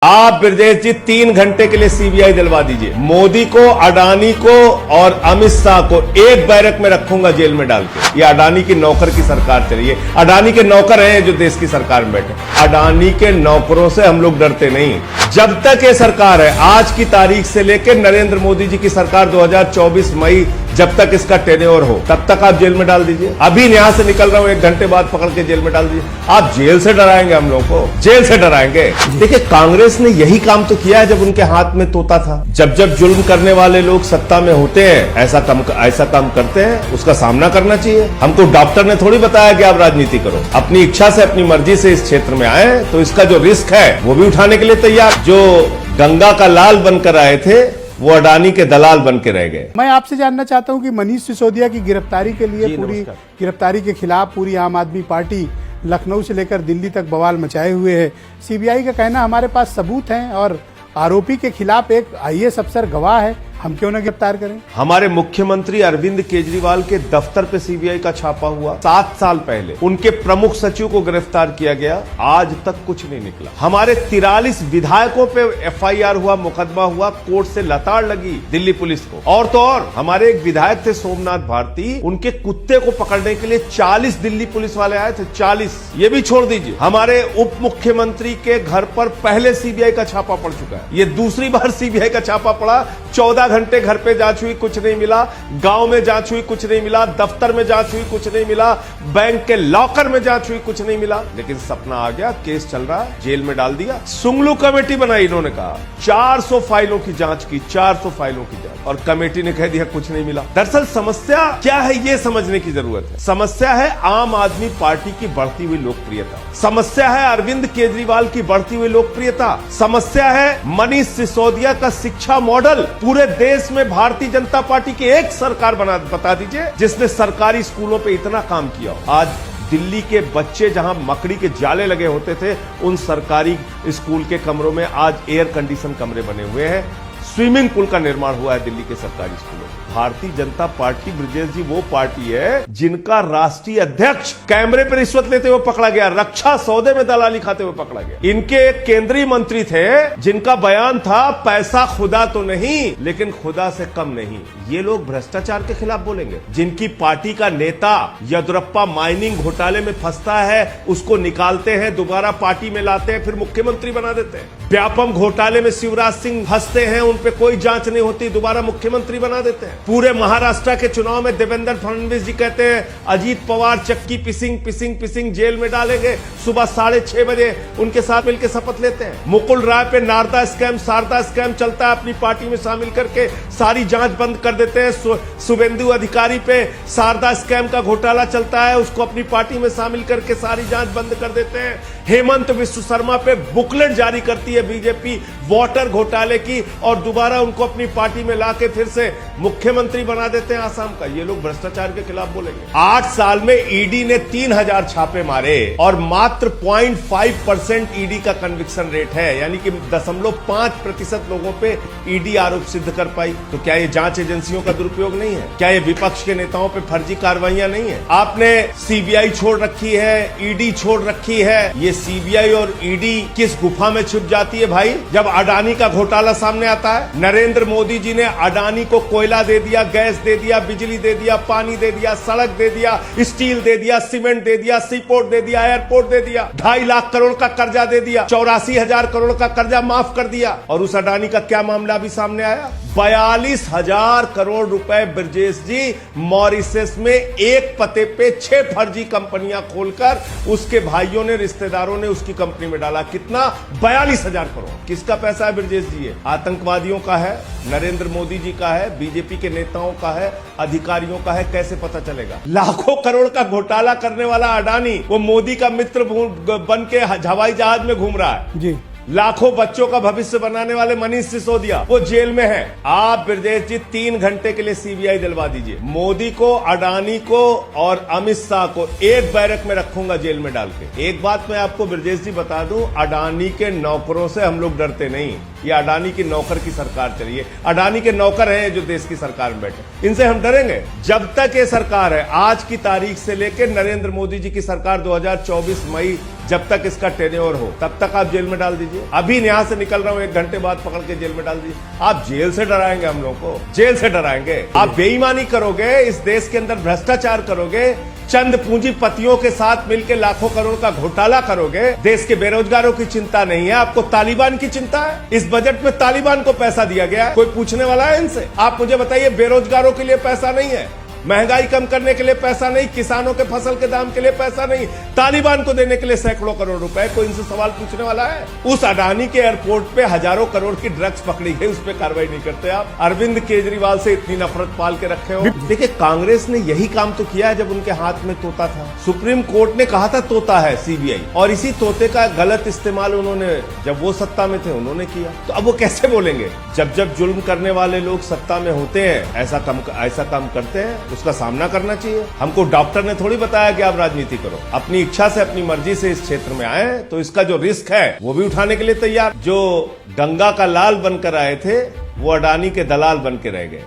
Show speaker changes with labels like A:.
A: आप ब्रजेश जी 3 घंटे के लिए सीबीआई दिलवा दीजिए। मोदी को, अडानी को और अमित शाह को एक बैरक में रखूंगा जेल में डाल के। ये अडानी की नौकर की सरकार चली है। अडानी के नौकर हैं जो देश की सरकार में बैठे। अडानी के नौकरों से हम लोग डरते नहीं। जब तक ये सरकार है, आज की तारीख से लेकर नरेंद्र मोदी जी की सरकार 2024 मई जब तक इसका टेन्योर हो तब तक आप जेल में डाल दीजिए। अभी यहां से निकल रहा हूं, 1 घंटे बाद पकड़ के जेल में डाल दीजिए। आप जेल से डराएंगे हम लोग को, जेल से डराएंगे। देखिए, कांग्रेस ने यही काम तो किया है जब उनके हाथ में तोता था। जब जब जुल्म करने वाले लोग सत्ता में होते हैं, ऐसा काम करते हैं, उसका सामना करना चाहिए। हमको डॉक्टर ने थोड़ी बताया कि आप राजनीति करो। अपनी इच्छा से, अपनी मर्जी से इस क्षेत्र में आए तो इसका जो रिस्क है वो भी उठाने के लिए तैयार। जो गंगा का लाल बनकर आए थे वो अडानी के दलाल बन के रह गए।
B: मैं आपसे जानना चाहता हूं कि मनीष सिसोदिया की गिरफ्तारी के लिए पूरी गिरफ्तारी के खिलाफ पूरी आम आदमी पार्टी लखनऊ से लेकर दिल्ली तक बवाल मचाए हुए है। सीबीआई का कहना हमारे पास सबूत हैं और आरोपी के खिलाफ एक आईएएस अफसर गवाह है, हम क्यों न गिरफ्तार करें।
A: हमारे मुख्यमंत्री अरविंद केजरीवाल के दफ्तर पे सीबीआई का छापा हुआ। 7 साल पहले उनके प्रमुख सचिव को गिरफ्तार किया गया, आज तक कुछ नहीं निकला। हमारे 43 विधायकों पे एफआईआर हुआ, मुकदमा हुआ, कोर्ट से लताड़ लगी दिल्ली पुलिस को। और तो और हमारे एक विधायक थे सोमनाथ भारती, उनके कुत्ते को पकड़ने के लिए 40 दिल्ली पुलिस वाले आए थे। 40। ये भी छोड़ दीजिए, हमारे उप मुख्यमंत्री के घर पर पहले सीबीआई का छापा पड़ चुका है। ये दूसरी बार सीबीआई का छापा पड़ा। 14 घंटे घर पे जांच हुई, कुछ नहीं मिला। गांव में जांच हुई, कुछ नहीं मिला। दफ्तर में जांच हुई, कुछ नहीं मिला। बैंक के लॉकर में जांच हुई, कुछ नहीं मिला। लेकिन सपना आ गया, केस चल रहा है, जेल में डाल दिया। सुंगलू कमेटी बनाई इन्होंने, कहा 400 फाइलों की जांच की, 400 फाइलों की जांच, और कमेटी ने कह दिया कुछ नहीं मिला। दरअसल समस्या क्या है ये समझने की जरूरत है। समस्या है आम आदमी पार्टी की बढ़ती हुई लोकप्रियता। समस्या है अरविंद केजरीवाल की बढ़ती हुई लोकप्रियता। समस्या है मनीष सिसोदिया का शिक्षा मॉडल। पूरे देश में भारतीय जनता पार्टी की एक सरकार बता दीजिए जिसने सरकारी स्कूलों पे इतना काम किया। आज दिल्ली के बच्चे जहां मकड़ी के जाले लगे होते थे, उन सरकारी स्कूल के कमरों में आज एयर कंडीशन कमरे बने हुए हैं। स्विमिंग पूल का निर्माण हुआ है दिल्ली के सरकारी स्कूलों में। भारतीय जनता पार्टी, ब्रजेश जी, वो पार्टी है जिनका राष्ट्रीय अध्यक्ष कैमरे पर रिश्वत लेते हुए पकड़ा गया, रक्षा सौदे में दलाली खाते हुए पकड़ा गया। इनके एक केंद्रीय मंत्री थे जिनका बयान था, पैसा खुदा तो नहीं लेकिन खुदा से कम नहीं। ये लोग भ्रष्टाचार के खिलाफ बोलेंगे। जिनकी पार्टी का नेता येदियुरप्पा माइनिंग घोटाले में फंसता है, उसको निकालते हैं, दोबारा पार्टी में लाते हैं, फिर मुख्यमंत्री बना देते हैं। व्यापम घोटाले में शिवराज सिंह फंसते हैं, उन पे कोई जांच नहीं होती, दोबारा मुख्यमंत्री बना देते हैं। पूरे महाराष्ट्र के चुनाव में देवेंद्र फडणवीस जी कहते हैं अजीत पवार चक्की पिसिंग जेल में डालेंगे। सुबह 6:30 बजे उनके साथ मिलकर शपथ लेते हैं। मुकुल राय पे नारदा स्कैम, शारदा स्कैम चलता है, अपनी पार्टी में शामिल करके सारी जांच बंद कर देते हैं। शुभेंदु अधिकारी पे शारदा स्कैम का घोटाला चलता है, उसको अपनी पार्टी में शामिल करके सारी जांच बंद कर देते हैं। हेमंत विश्व शर्मा पे बुकलेट जारी करती है बीजेपी वाटर घोटाले की, और दोबारा उनको अपनी पार्टी में लाके फिर से मुख्यमंत्री बना देते हैं आसाम का। ये लोग भ्रष्टाचार के खिलाफ बोलेंगे। 8 साल में ईडी ने 3000 छापे मारे और मात्र 0.5% ईडी का कन्विक्शन रेट है, यानी कि 0.5% लोगों पे ईडी आरोप सिद्ध कर पाई। तो क्या ये जांच एजेंसियों का दुरुपयोग नहीं है? क्या ये विपक्ष के नेताओं पे फर्जी कार्रवाइयां नहीं है? आपने सीबीआई छोड़ रखी है, ईडी छोड़ रखी है। ये सीबीआई और ईडी किस गुफा में छुप जाती है भाई? जब अडानी का घोटाला सामने आता है, नरेंद्र मोदी जी ने अडानी को कोयला दे दिया, गैस दे दिया, बिजली दे दिया, पानी दे दिया, सड़क दे दिया, स्टील दे दिया, सीमेंट दे दिया, सीपोर्ट दे दिया, एयरपोर्ट दे दिया, 2.5 लाख करोड़ का कर्जा दे दिया, 84,000 करोड़ का कर्जा माफ कर दिया। और उस अडानी का क्या मामला भी सामने आया? 42,000 करोड़ रुपए ब्रजेश जी मॉरिशस में एक पते पे 6 फर्जी कंपनियां खोलकर उसके भाइयों ने, रिश्तेदारों ने उसकी कंपनी में डाला। कितना? 42,000 करोड़। किसका पैसा है ब्रजेश जी? ये आतंकवादियों का है, नरेंद्र मोदी जी का है, बीजेपी के नेताओं का है, अधिकारियों का है। कैसे पता चलेगा? लाखों करोड़ का घोटाला करने वाला अडानी वो मोदी का मित्र बन के हवाई जहाज में घूम रहा है जी। लाखों बच्चों का भविष्य बनाने वाले मनीष सिसोदिया वो जेल में है। आप ब्रजेश जी 3 घंटे के लिए सीबीआई दिलवा दीजिए। मोदी को, अडानी को और अमित शाह को एक बैरक में रखूंगा जेल में डाल के। एक बात मैं आपको ब्रजेश जी बता दूं, अडानी के नौकरों से हम लोग डरते नहीं। ये अडानी की नौकर की सरकार चली है। अडानी के नौकर हैं जो देश की सरकार में बैठे, इनसे हम डरेंगे? जब तक ये सरकार है, आज की तारीख से लेकर नरेंद्र मोदी जी की सरकार 2024 मई जब तक इसका टेन्योर हो तब तक आप जेल में डाल दीजिए। अभी यहाँ से निकल रहा हूँ 1 घंटे बाद पकड़ के जेल में डाल दीजिए। आप जेल से डराएंगे हम लोग को, जेल से डराएंगे। आप बेईमानी करोगे, इस देश के अंदर भ्रष्टाचार करोगे, चंद पूंजीपतियों के साथ मिलकर लाखों करोड़ का घोटाला करोगे। देश के बेरोजगारों की चिंता नहीं है, आपको तालिबान की चिंता है। इस बजट में तालिबान को पैसा दिया गया है, कोई पूछने वाला है इनसे? आप मुझे बताइए, बेरोजगारों के लिए पैसा नहीं है, महंगाई कम करने के लिए पैसा नहीं, किसानों के फसल के दाम के लिए पैसा नहीं, तालिबान को देने के लिए सैकड़ों करोड़ रुपए। कोई इनसे सवाल पूछने वाला है? उस अडानी के एयरपोर्ट पे हजारों करोड़ की ड्रग्स पकड़ी गई, उस पर कार्रवाई नहीं करते आप। अरविंद केजरीवाल से इतनी नफरत पाल के रखे हो। देखिए, कांग्रेस ने यही काम तो किया है जब उनके हाथ में तोता था। सुप्रीम कोर्ट ने कहा था तोता है सीबीआई, और इसी तोते का गलत इस्तेमाल उन्होंने, जब वो सत्ता में थे, उन्होंने किया। तो अब वो कैसे बोलेंगे? जब जब जुल्म करने वाले लोग सत्ता में होते हैं, ऐसा काम करते हैं, उसका सामना करना चाहिए। हमको डॉक्टर ने थोड़ी बताया कि आप राजनीति करो। अपनी इच्छा से, अपनी मर्जी से इस क्षेत्र में आए तो इसका जो रिस्क है वो भी उठाने के लिए तैयार। जो गंगा का लाल बनकर आए थे वो अडानी के दलाल बन के रह गए।